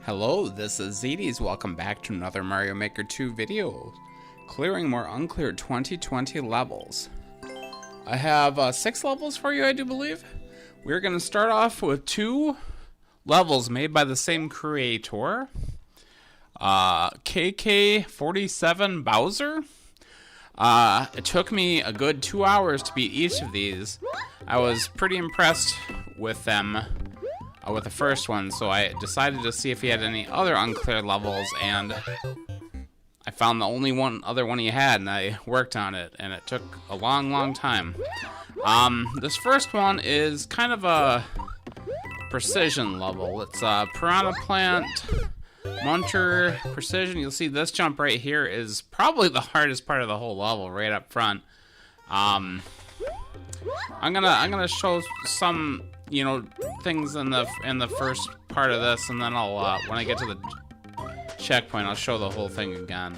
Hello, this is Zedis. Welcome back to another Mario Maker 2 video. Clearing more Uncleared 2020 levels. I have 6 levels for you, I do believe. We're going to start off with 2 levels made by the same creator. KK47 Bowser. It took me a good 2 hours to beat each of these. I was pretty impressed with them. With the first one, so I decided to see if he had any other uncleared levels, and I found the only other one he had, and I worked on it, and it took a long time. This first one is kind of a precision level. It's a Piranha Plant, Muncher, Precision. You'll see this jump right here is probably the hardest part of the whole level, right up front. I'm gonna show some, you know, things in the first part of this, and then I'll when I get to the checkpoint, I'll show the whole thing again.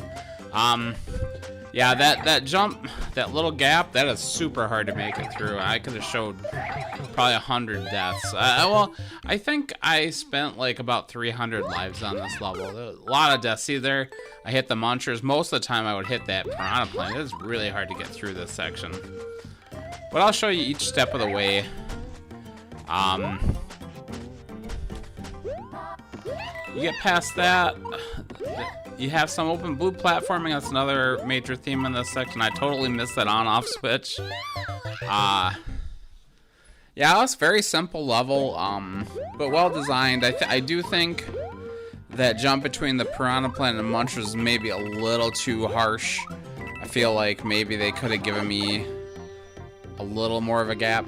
Yeah, that jump, that little gap, that is super hard to make it through. I could have showed probably 100 deaths. Well, I think I spent like about 300 lives on this level. There was a lot of deaths. See there, I hit the munchers. Most of the time I would hit that piranha plant. It is really hard to get through this section. But I'll show you each step of the way. You get past that, you have some open blue platforming. That's another major theme in this section. I totally missed that on-off switch. Yeah, it's a very simple level, but well designed. I do think that jump between the piranha plant and munchers is maybe a little too harsh. I feel like maybe they could have given me a little more of a gap.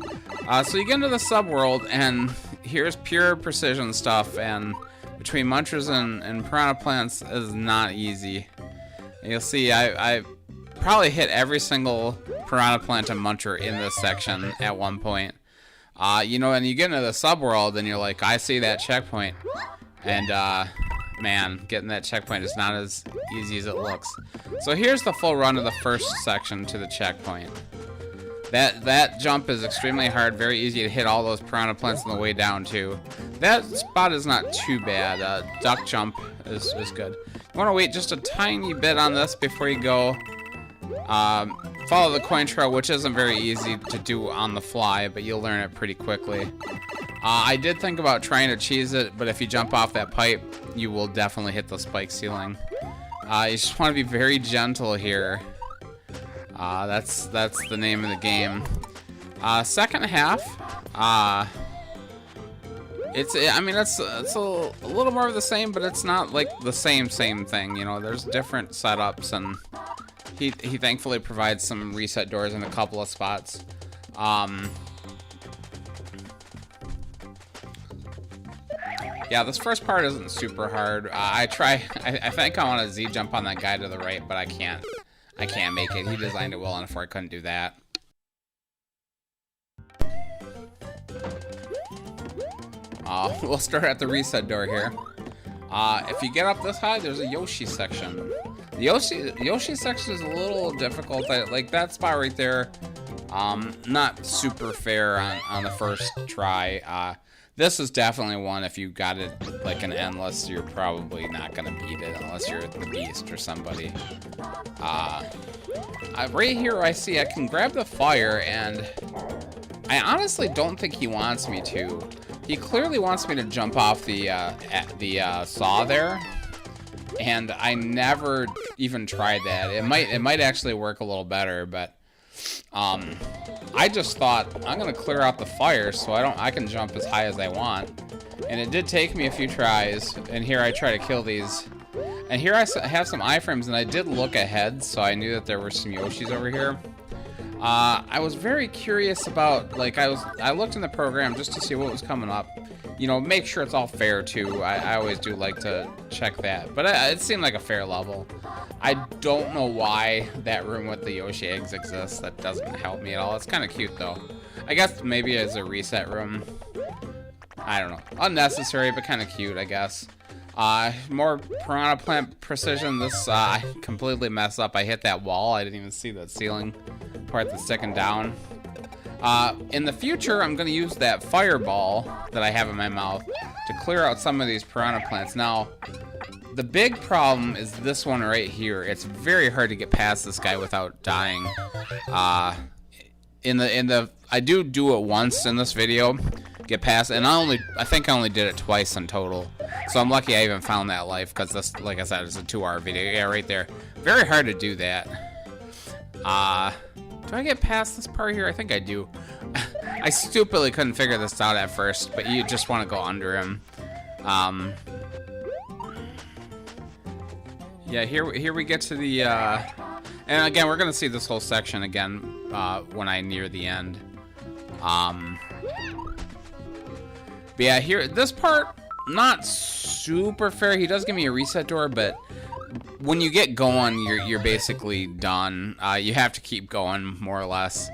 So you get into the subworld, and here's pure precision stuff, and between munchers and piranha plants is not easy. And you'll see I probably hit every single piranha plant and muncher in this section at one point. You know, and you get into the subworld and you're like, I see that checkpoint, and man, getting that checkpoint is not as easy as it looks. So here's the full run of the first section to the checkpoint. That jump is extremely hard, very easy to hit all those piranha plants on the way down too. That spot is not too bad. Duck jump is good. You want to wait just a tiny bit on this before you go. Follow the coin trail, which isn't very easy to do on the fly, but you'll learn it pretty quickly. I did think about trying to cheese it, but if you jump off that pipe, you will definitely hit the spike ceiling. You just want to be very gentle here. That's the name of the game. Second half, it's a little more of the same, but it's not like the same thing. You know, there's different setups, and he thankfully provides some reset doors in a couple of spots. Yeah, this first part isn't super hard. I think I want to Z jump on that guy to the right, but I can't make it. He designed it well enough where I couldn't do that. We'll start at the reset door here. If you get up this high, there's a Yoshi section. The Yoshi section is a little difficult. Like that spot right there, not super fair on the first try. This is definitely one, if you got it like an endless, you're probably not gonna beat it unless you're the Beast or somebody. Right here I see I can grab the fire, and I honestly don't think he wants me to. He clearly wants me to jump off the saw there, and I never even tried that. It might actually work a little better, but I just thought I'm gonna clear out the fire so I can jump as high as I want, and it did take me a few tries. And here I try to kill these, and here I have some iframes, and I did look ahead, so I knew that there were some Yoshis over here. I was very curious about, like, I looked in the program just to see what was coming up. You know, make sure it's all fair too. I always do like to check that, but it seemed like a fair level. I don't know why that room with the Yoshi eggs exists. That doesn't help me at all. It's kind of cute though. I guess maybe as a reset room. I don't know. Unnecessary, but kind of cute, I guess. More piranha plant precision. This I completely messed up. I hit that wall. I didn't even see that ceiling part that's sticking down. In the future, I'm going to use that fireball that I have in my mouth to clear out some of these piranha plants. Now, the big problem is this one right here. It's very hard to get past this guy without dying. I do it once in this video, get past, and I think I only did it twice in total. So I'm lucky I even found that life, because this, like I said, is a 2-hour video. Yeah, right there. Very hard to do that. Do I get past this part here? I think I do. I stupidly couldn't figure this out at first, but you just want to go under him. Yeah, here we get to the, and again, we're gonna see this whole section again when I near the end. But yeah, here, this part, not super fair. He does give me a reset door, but when you get going, you're basically done. You have to keep going, more or less.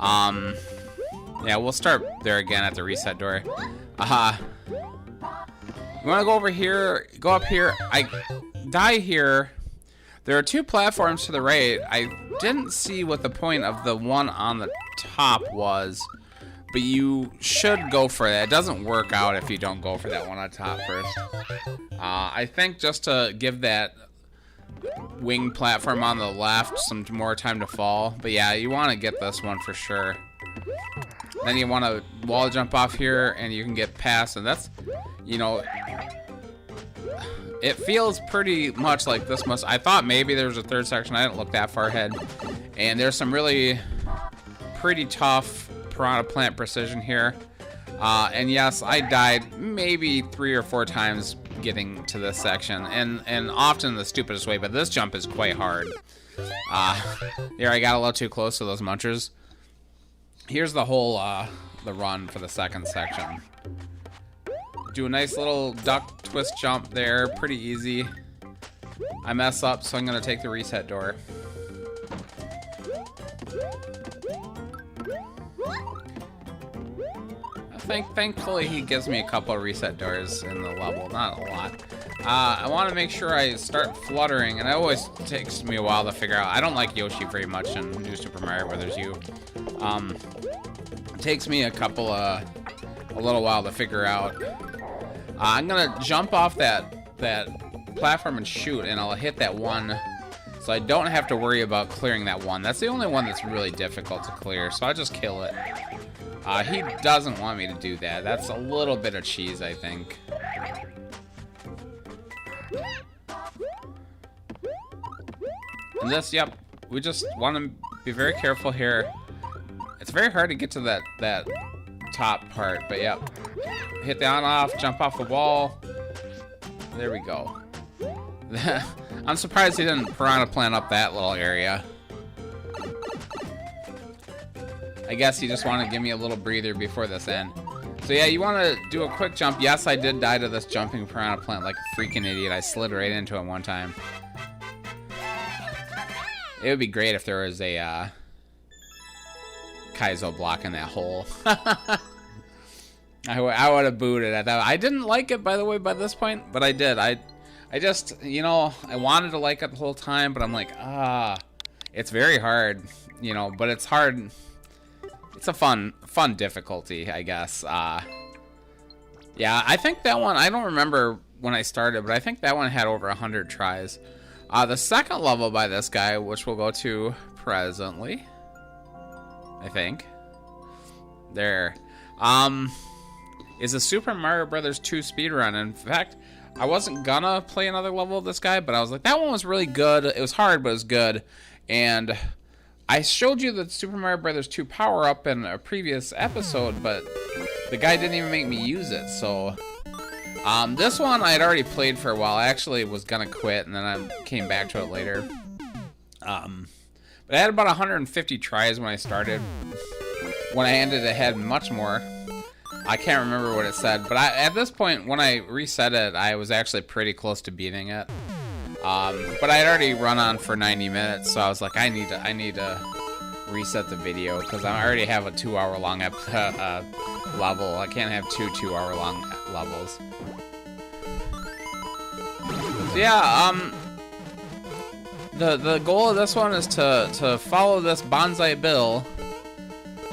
Yeah, we'll start there again at the reset door. You wanna go over here, go up here. I die here. There are 2 platforms to the right. I didn't see what the point of the one on the top was, but you should go for that. It doesn't work out if you don't go for that one on top first. I think just to give that wing platform on the left some more time to fall. But yeah, you want to get this one for sure. Then you want to wall jump off here, and you can get past, and that's, you know, it feels pretty much like this must. I thought maybe there was a 3rd section. I didn't look that far ahead. And there's some really pretty tough piranha plant precision here. And yes, I died maybe 3 or 4 times getting to this section, and often the stupidest way, but this jump is quite hard. Here, I got a little too close to those munchers. Here's the whole the run for the 2nd section. Do a nice little duck twist jump there, pretty easy. I mess up, so I'm gonna take the reset door. Thankfully, he gives me a couple of reset doors in the level, not a lot. I want to make sure I start fluttering, and it always takes me a while to figure out. I don't like Yoshi very much in New Super Mario Bros. U. It takes me a little while to figure out. I'm gonna jump off that platform and shoot, and I'll hit that one, so I don't have to worry about clearing that one. That's the only one that's really difficult to clear, so I just kill it. He doesn't want me to do that. That's a little bit of cheese, I think. And this, yep, we just want to be very careful here. It's very hard to get to that top part, but yep. Hit the on-off, jump off the wall. There we go. I'm surprised he didn't piranha plant up that little area. I guess he just wanted to give me a little breather before this end. So yeah, you want to do a quick jump. Yes, I did die to this jumping piranha plant like a freaking idiot. I slid right into it one time. It would be great if there was a Kaizo block in that hole. I would have booted at that. I didn't like it, by the way, by this point, but I did. I just, you know, I wanted to like it the whole time, but I'm like, it's very hard, you know, but it's hard. It's a fun difficulty, I guess. Yeah, I think that one, I don't remember when I started, but I think that one had over 100 tries. The second level by this guy, which we'll go to presently, I think. There. Is a Super Mario Bros. 2 speedrun. In fact, I wasn't gonna play another level of this guy, but I was like, that one was really good. It was hard, but it was good. And I showed you the Super Mario Bros. 2 power-up in a previous episode, but the guy didn't even make me use it, so... this one I had already played for a while. I actually was gonna quit, and then I came back to it later. But I had about 150 tries when I started. When I ended, it had much more. I can't remember what it said, but at this point, when I reset it, I was actually pretty close to beating it. But I had already run on for 90 minutes, so I was like, I need to reset the video, because I already have a 2-hour-long level. I can't have two 2-hour-long levels. So yeah, the goal of this one is to follow this Bonsai Bill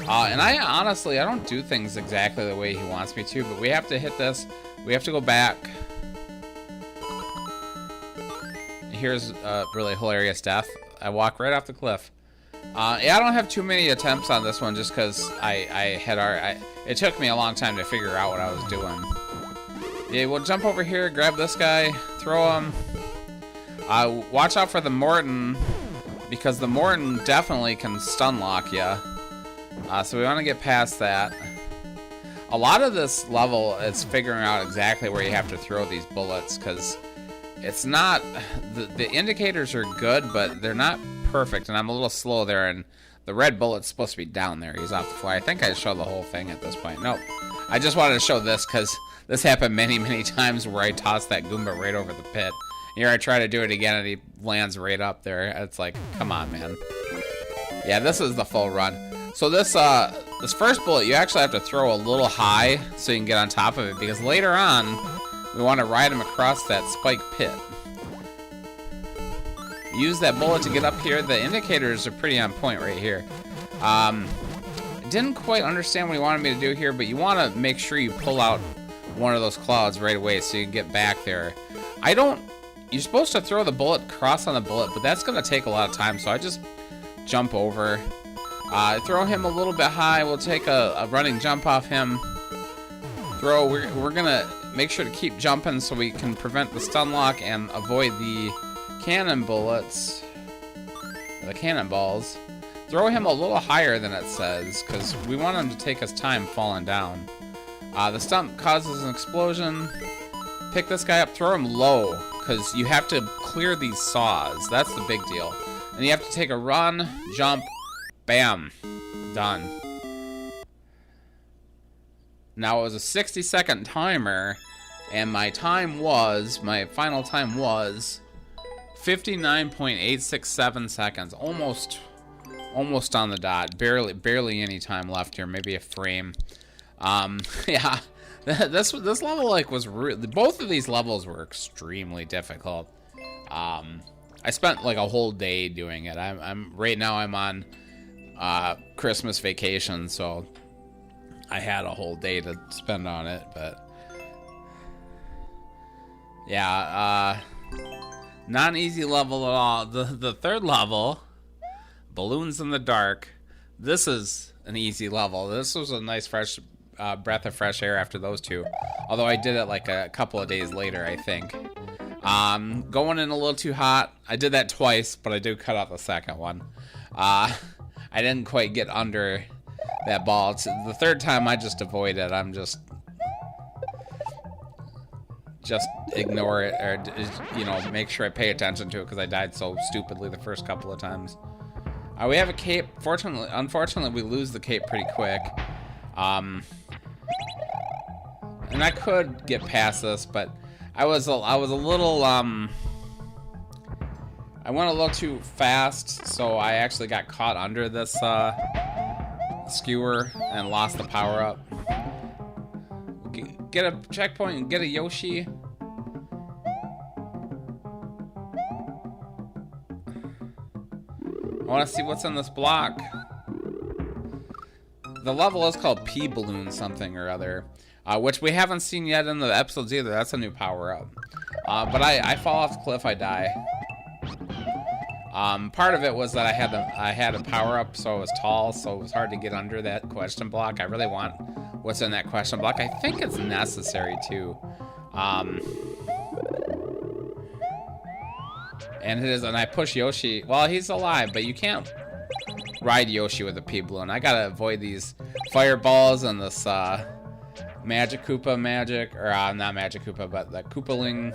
And I honestly, I don't do things exactly the way he wants me to, but we have to hit this. We have to go back. Here's a really hilarious death. I walk right off the cliff. Yeah, I don't have too many attempts on this one just because it took me a long time to figure out what I was doing. Yeah, we'll jump over here, grab this guy, throw him. Watch out for the Morton, because the Morton definitely can stun lock you. So we want to get past that. A lot of this level is figuring out exactly where you have to throw these bullets, because it's not... The indicators are good, but they're not perfect, and I'm a little slow there, and the red bullet's supposed to be down there. He's off the floor. I think I showed the whole thing at this point. Nope. I just wanted to show this, because this happened many, many times where I tossed that Goomba right over the pit. Here I try to do it again, and he lands right up there. It's like, come on, man. Yeah, this is the full run. So this first bullet, you actually have to throw a little high so you can get on top of it, because later on, we want to ride him across that spike pit. Use that bullet to get up here. The indicators are pretty on point right here. Didn't quite understand what he wanted me to do here, but you want to make sure you pull out one of those clouds right away so you can get back there. You're supposed to throw the bullet, cross on the bullet, but that's going to take a lot of time, so I just jump over. Throw him a little bit high. We'll take a running jump off him. Throw. We're going to make sure to keep jumping so we can prevent the stun lock and avoid the cannon bullets, the cannonballs. Throw him a little higher than it says, because we want him to take his time falling down. The stump causes an explosion. Pick this guy up, throw him low, because you have to clear these saws. That's the big deal. And you have to take a run, jump, bam, done. Now it was a 60-second timer, and my final time was 59.867 seconds, almost on the dot. Barely any time left here, maybe a frame. Yeah, this level was both of these levels were extremely difficult. I spent like a whole day doing it. Right now I'm on Christmas vacation, so I had a whole day to spend on it. But yeah, not an easy level at all. The third level, Balloons in the Dark. This is an easy level. This was a nice fresh breath of fresh air after those two. Although I did it like a couple of days later, I think. Going in a little too hot. I did that twice, but I did cut out the second one. I didn't quite get under that ball. The third time I just avoid it. I'm just ignore it, or make sure I pay attention to it, because I died so stupidly the first couple of times. We have a cape. Unfortunately, we lose the cape pretty quick. And I could get past this, but I was a little I went a little too fast, so I actually got caught under this skewer and lost the power up. Get a checkpoint and get a Yoshi. I want to see what's in this block. The level is called P-Balloon something or other, which we haven't seen yet in the episodes either. That's a new power-up. But I fall off the cliff, I die. Part of it was that I had a power-up, so I was tall, so it was hard to get under that question block. I really want what's in that question block. I think it's necessary, too. And it is, and I push Yoshi. Well, he's alive, but you can't ride Yoshi with a P-Balloon. I gotta avoid these fireballs and this Magic Koopa magic, or not Magic Koopa, but the Koopaling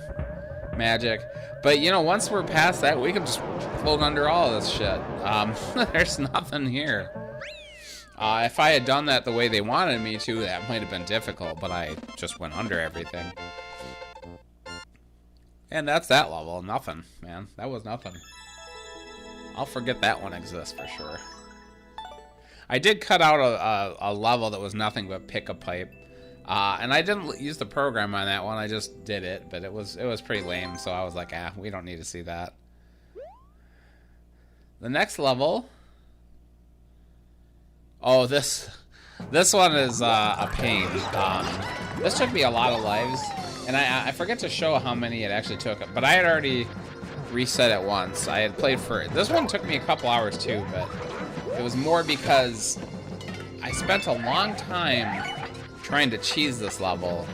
magic. But once we're past that, we can just float under all of this shit. There's nothing here. If I had done that the way they wanted me to, that might have been difficult, but I just went under everything. And that's that level. Nothing, man. That was nothing. I'll forget that one exists for sure. I did cut out a level that was nothing but pick a pipe. And I didn't use the program on that one. I just did it, but it was pretty lame, so I was like, we don't need to see that. The next level Oh, this one is a pain. This took me a lot of lives, and I forget to show how many it actually took, but I had already reset it once. I had played for it. This one took me a couple hours too, but it was more because I spent a long time trying to cheese this level.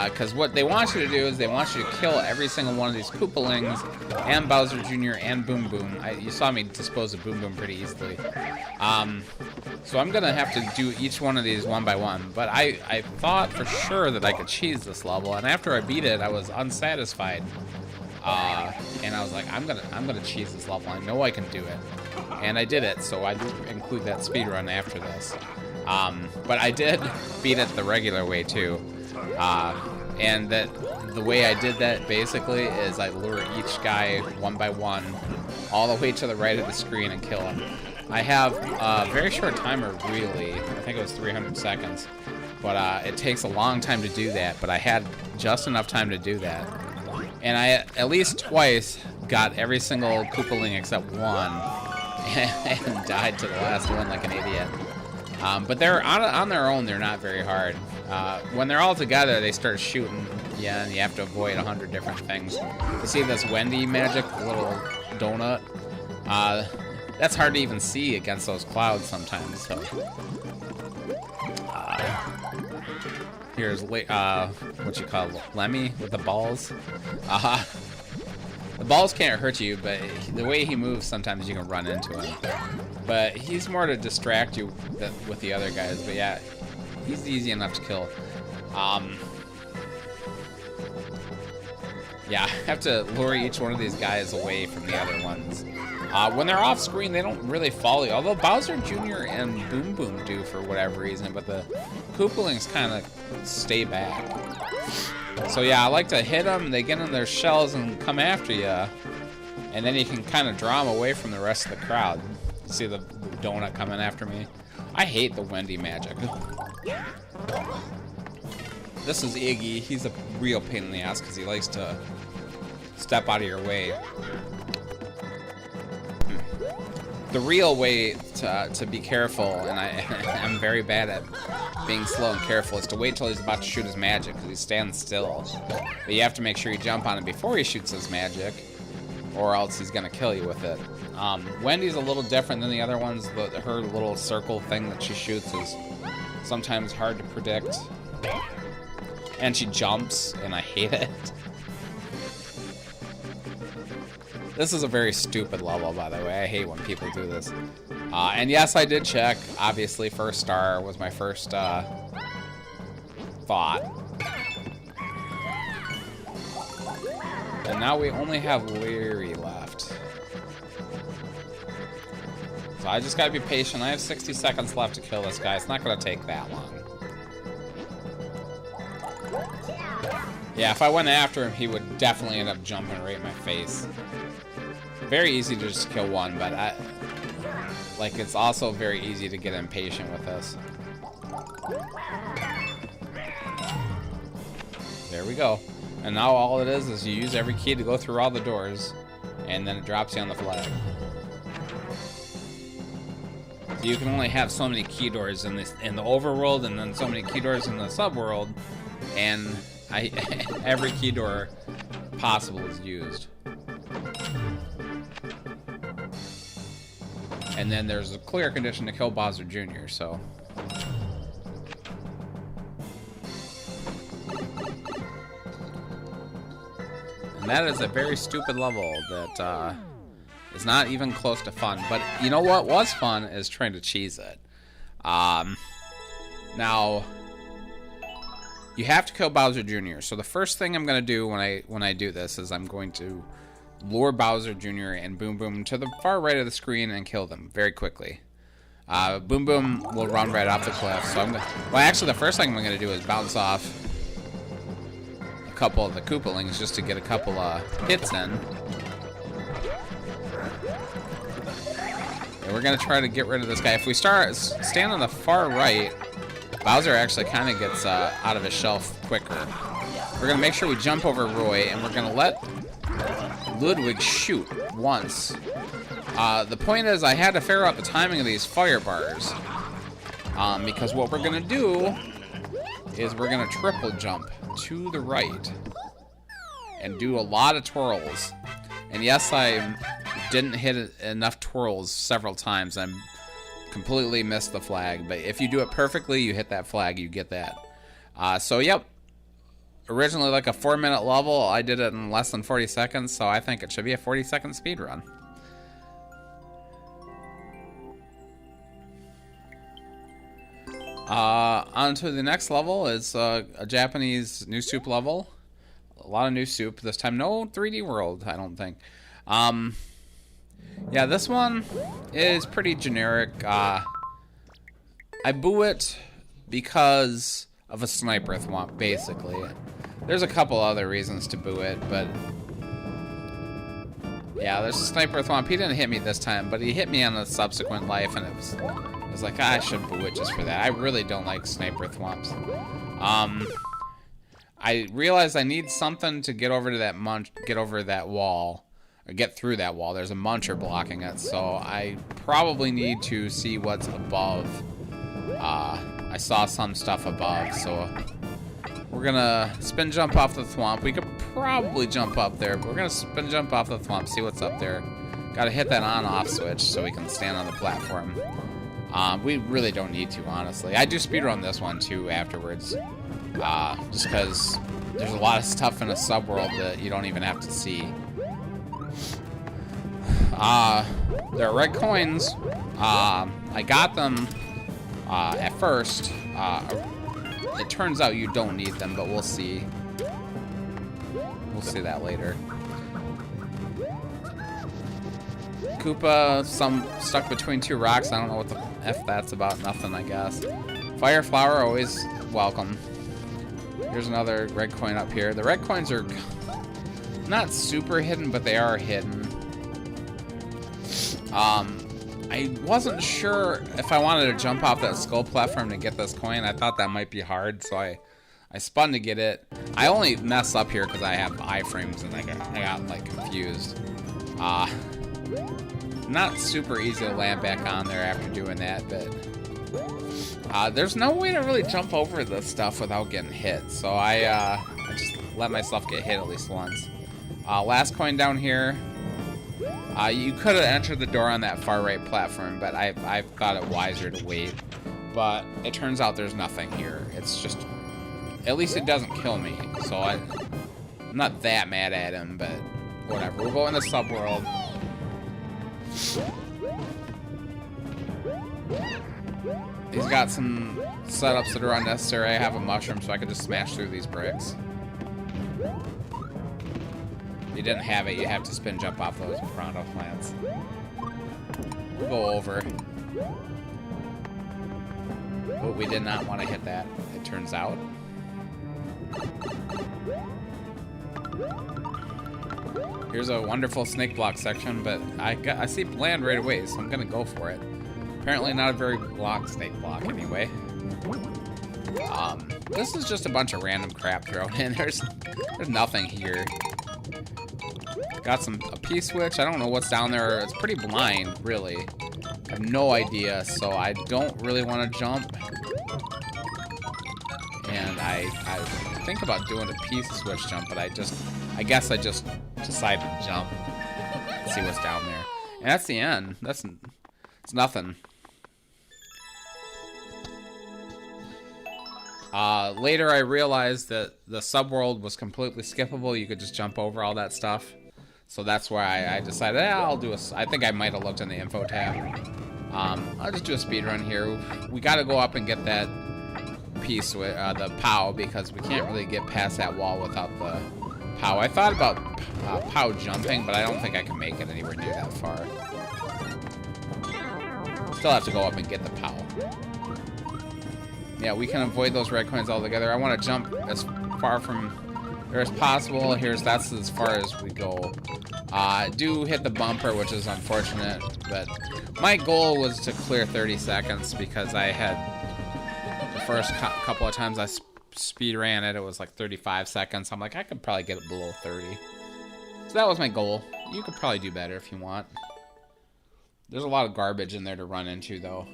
Because what they want you to do is they want you to kill every single one of these Koopalings and Bowser Jr. and Boom Boom. You saw me dispose of Boom Boom pretty easily. So I'm going to have to do each one of these one by one. But I thought for sure that I could cheese this level. And after I beat it, I was unsatisfied. And I was like, I'm gonna cheese this level. I know I can do it. And I did it, so I do include that speedrun after this. But I did beat it the regular way too. And the way I did that basically is I lure each guy one by one all the way to the right of the screen and kill him. I have a very short timer, really. I think it was 300 seconds. But it takes a long time to do that, but I had just enough time to do that. And I at least twice got every single Koopaling except one and died to the last one like an idiot. But they're on their own, they're not very hard. When they're all together, they start shooting, yeah, and you have to avoid 100 different things. You see this Wendy magic, the little donut? That's hard to even see against those clouds sometimes, so. Here's, what you call Lemmy with the balls. The balls can't hurt you, but the way he moves, sometimes you can run into him. But he's more to distract you with the other guys, but yeah, he's easy enough to kill. Yeah, I have to lure each one of these guys away from the other ones. When they're off screen, they don't really follow you, although Bowser Jr. and Boom Boom do for whatever reason, but the Koopalings kind of stay back. So yeah, I like to hit them, they get in their shells and come after you, and then you can kind of draw them away from the rest of the crowd. See the donut coming after me? I hate the Wendy magic. This is Iggy. He's a real pain in the ass because he likes to step out of your way. The real way to be careful, and I'm very bad at being slow and careful, is to wait till he's about to shoot his magic because he stands still. But you have to make sure you jump on him before he shoots his magic, or else he's going to kill you with it. Wendy's a little different than the other ones. Her little circle thing that she shoots is sometimes hard to predict. And she jumps, and I hate it. This is a very stupid level, by the way. I hate when people do this. And yes, I did check. Obviously, first star was my first thought. And now we only have Leary left. So I just gotta be patient. I have 60 seconds left to kill this guy. It's not gonna take that long. Yeah, if I went after him, he would definitely end up jumping right in my face. Very easy to just kill one, but it's also very easy to get impatient with this. There we go. And now all it is you use every key to go through all the doors, and then it drops you on the flag. So you can only have so many key doors in the overworld, and then so many key doors in the subworld, and every key door possible is used. And then there's a clear condition to kill Bowser Jr., so. And that is a very stupid level that is not even close to fun. But you know what was fun is trying to cheese it. Now, you have to kill Bowser Jr., so the first thing I'm going to do when I do this is I'm going to lure Bowser Jr. and Boom Boom to the far right of the screen and kill them very quickly. Boom Boom will run right off the cliff, so actually the first thing I'm going to do is bounce off a couple of the Koopalings just to get a couple hits in. And we're going to try to get rid of this guy. If we stand on the far right, Bowser actually kind of gets out of his shelf quicker. We're going to make sure we jump over Roy, and we're going to let Ludwig shoot once. The point is I had to figure out the timing of these fire bars. Because what we're going to do is we're going to triple jump to the right and do a lot of twirls. And yes, I didn't hit enough twirls several times. I completely missed the flag. But if you do it perfectly, you hit that flag, you get that. So, yep. Originally like a 4-minute level. I did it in less than 40 seconds. So I think it should be a 40-second speed run. On to the next level is a Japanese new soup level. A lot of new soup. This time no 3D world, I don't think. Yeah, this one is pretty generic. I boo it because of a sniper thwomp, basically. There's a couple other reasons to boo it, but... yeah, there's a sniper thwomp. He didn't hit me this time, but he hit me on a subsequent life, and it was like, I should boo it just for that. I really don't like sniper thwomps. I realized I need something to get over to that get over that wall, or get through that wall. There's a muncher blocking it, so I probably need to see what's above. I saw some stuff above, so we're gonna spin jump off the thwomp. We could probably jump up there, but we're gonna spin jump off the thwomp, see what's up there. Gotta hit that on-off switch so we can stand on the platform. We really don't need to, honestly. I do speedrun this one too afterwards, just because there's a lot of stuff in a subworld that you don't even have to see. There are red coins. I got them at first. It turns out you don't need them, but we'll see. We'll see that later. Koopa, some stuck between two rocks. I don't know what the F that's about. Nothing, I guess. Fire flower, always welcome. Here's another red coin up here. The red coins are not super hidden, but they are hidden. I wasn't sure if I wanted to jump off that skull platform to get this coin. I thought that might be hard, so I spun to get it. I only mess up here because I have iframes and I got like confused. Not super easy to land back on there after doing that, but there's no way to really jump over this stuff without getting hit. So I just let myself get hit at least once. Last coin down here. You could have entered the door on that far right platform, but I thought it wiser to wait. But it turns out there's nothing here. It's just, at least it doesn't kill me. So I'm not that mad at him, but whatever. We'll go in the subworld. He's got some setups that are unnecessary. I have a mushroom, so I could just smash through these bricks. If you didn't have it, you have to spin jump off those round-up plants. We'll go over. Oh, we did not want to hit that, it turns out. Here's a wonderful snake block section, but I see land right away, so I'm gonna go for it. Apparently not a very block snake block anyway. This is just a bunch of random crap thrown in. There's nothing here. Got a P-switch. I don't know what's down there. It's pretty blind, really. I have no idea, so I don't really want to jump. And I think about doing a P-switch jump, but I guess I just decided to jump. See what's down there. And that's the end. It's nothing. Later I realized that the subworld was completely skippable. You could just jump over all that stuff. So that's why I decided, I'll do I think I might have looked in the info tab. I'll just do a speed run here. We gotta go up and get that piece with the POW, because we can't really get past that wall without the POW. I thought about POW jumping, but I don't think I can make it anywhere near that far. Still have to go up and get the POW. Yeah, we can avoid those red coins altogether. I want to jump as far from there as possible. That's as far as we go. I do hit the bumper, which is unfortunate, but my goal was to clear 30 seconds because I had the first couple of times I speed ran it was like 35 seconds. I'm like, I could probably get it below 30. So that was my goal. You could probably do better if you want. There's a lot of garbage in there to run into, though.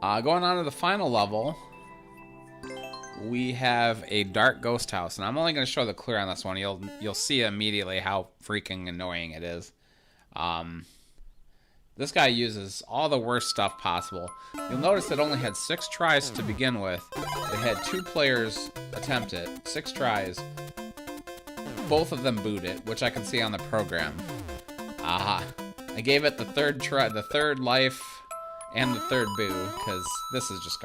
Going on to the final level, we have a dark ghost house, and I'm only going to show the clear on this one. You'll see immediately how freaking annoying it is. This guy uses all the worst stuff possible. You'll notice it only had 6 tries to begin with. It had 2 players attempt it, 6 tries. Both of them boot it, which I can see on the program. I gave it the third try, the third life, and the third boo, because this is just...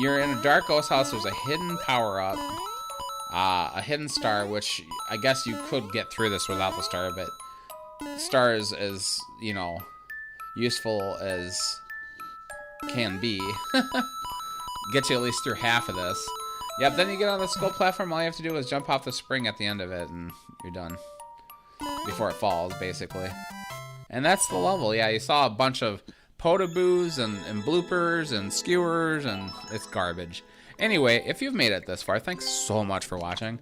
You're in a dark ghost house. There's a hidden power-up, a hidden star, which I guess you could get through this without the star, but star is as, you know, useful as can be. Get you at least through half of this. Yep, then you get on the skull platform. All you have to do is jump off the spring at the end of it, and you're done. Before it falls, basically. And that's the level. Yeah, you saw a bunch of potaboos and bloopers and skewers, and it's garbage. Anyway, if you've made it this far, thanks so much for watching.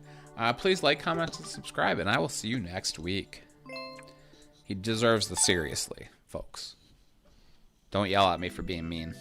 Please like, comment, and subscribe, and I will see you next week. He deserves the seriously, folks. Don't yell at me for being mean.